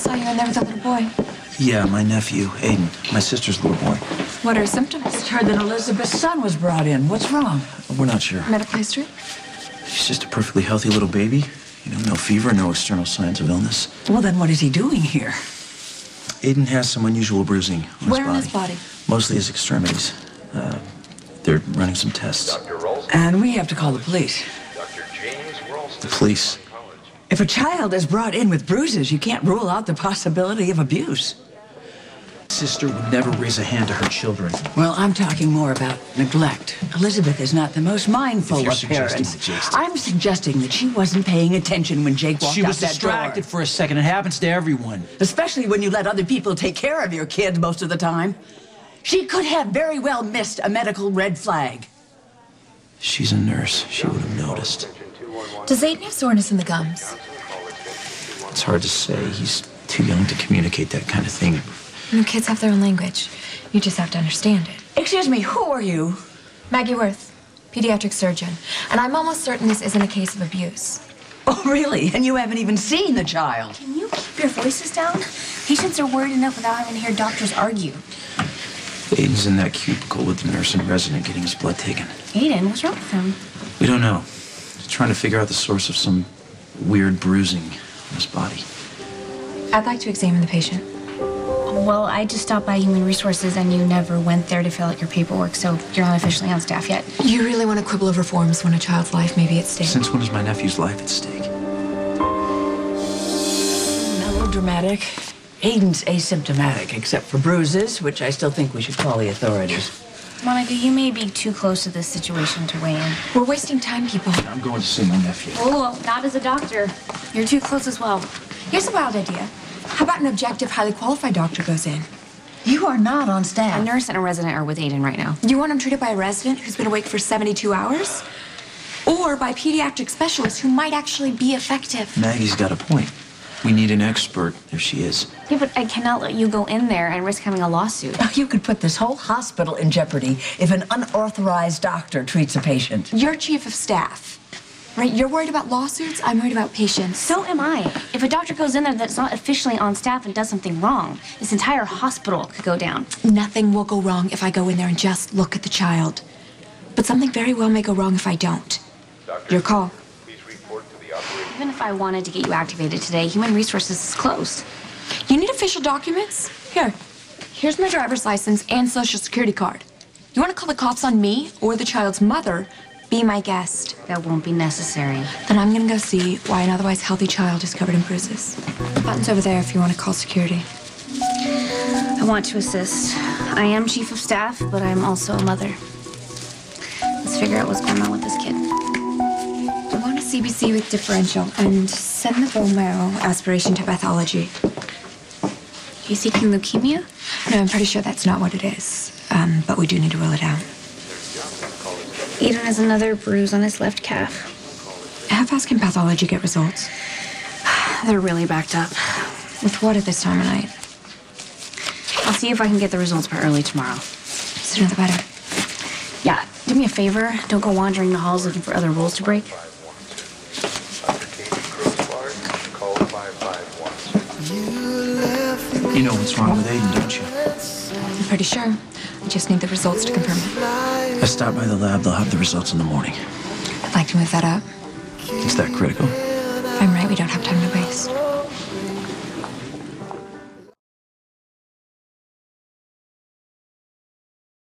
saw you in there with a little boy. Yeah, my nephew, Aiden. My sister's little boy. What are symptoms? It's heard that Elizabeth's son was brought in. What's wrong? We're not sure. Medical history? He's just a perfectly healthy little baby. You know, no fever, no external signs of illness. Well, then what is he doing here? Aiden has some unusual bruising on his body. Where on his body? Mostly his extremities. They're running some tests. And we have to call the police. The police? If a child is brought in with bruises, you can't rule out the possibility of abuse. Sister would never raise a hand to her children. Well, I'm talking more about neglect. Elizabeth is not the most mindful of parents. I'm suggesting that she wasn't paying attention when Jake walked out that door. She was distracted for a second. It happens to everyone. Especially when you let other people take care of your kids most of the time. She could have very well missed a medical red flag. She's a nurse. She would have noticed. Does Aiden have soreness in the gums? It's hard to say. He's too young to communicate that kind of thing. You kids have their own language. You just have to understand it. Excuse me, who are you? Maggie Worth, pediatric surgeon. And I'm almost certain this isn't a case of abuse. Oh, really? And you haven't even seen the child? Can you keep your voices down? Patients are worried enough without having to hear doctors argue. Aiden's in that cubicle with the nurse and resident getting his blood taken. Aiden, what's wrong with him? We don't know. Just trying to figure out the source of some weird bruising on his body. I'd like to examine the patient. Well, I just stopped by Human Resources and you never went there to fill out your paperwork, so you're not officially on staff yet. You really want to quibble over forms when a child's life may be at stake? Since when is my nephew's life at stake? Melodramatic. Aiden's asymptomatic, except for bruises, which I still think we should call the authorities. Monica, you may be too close to this situation to weigh in. We're wasting time, people. I'm going to see my nephew. Oh, not as a doctor. You're too close as well. Here's a wild idea. How about an objective, highly qualified doctor goes in? You are not on A staff. nurse and a resident are with Aiden right now. You want him treated by a resident who's been awake for 72 hours? Or by pediatric specialists who might actually be effective? Maggie's got a point. We need an expert. There she is. Yeah, but I cannot let you go in there and risk having a lawsuit. You could put this whole hospital in jeopardy if an unauthorized doctor treats a patient. You're chief of staff, right? You're worried about lawsuits, I'm worried about patients. So am I. If a doctor goes in there that's not officially on staff and does something wrong, this entire hospital could go down. Nothing will go wrong if I go in there and just look at the child. But something very well may go wrong if I don't. Your call. Even if I wanted to get you activated today, Human Resources is closed. You need official documents? Here's my driver's license and social security card. You want to call the cops on me or the child's mother? Be my guest. That won't be necessary. Then I'm gonna go see why an otherwise healthy child is covered in bruises. The button's over there if you want to call security. I want to assist. I am chief of staff, but I'm also a mother. Let's figure out what's going on with this kid. I'm going to CBC with differential and send the bone marrow aspiration to pathology. You seeking leukemia? No, I'm pretty sure that's not what it is. But we do need to rule it out. Aiden has another bruise on his left calf. How fast can pathology get results? They're really backed up. With what at this time of night? I'll see if I can get the results by early tomorrow. Sooner the better. Yeah, do me a favor. Don't go wandering the halls looking for other rules to break. You know what's wrong with Aiden, don't you? I'm pretty sure. I just need the results to confirm it. I stopped by the lab. They'll have the results in the morning. I'd like to move that up. Is that critical? If I'm right, we don't have time to waste.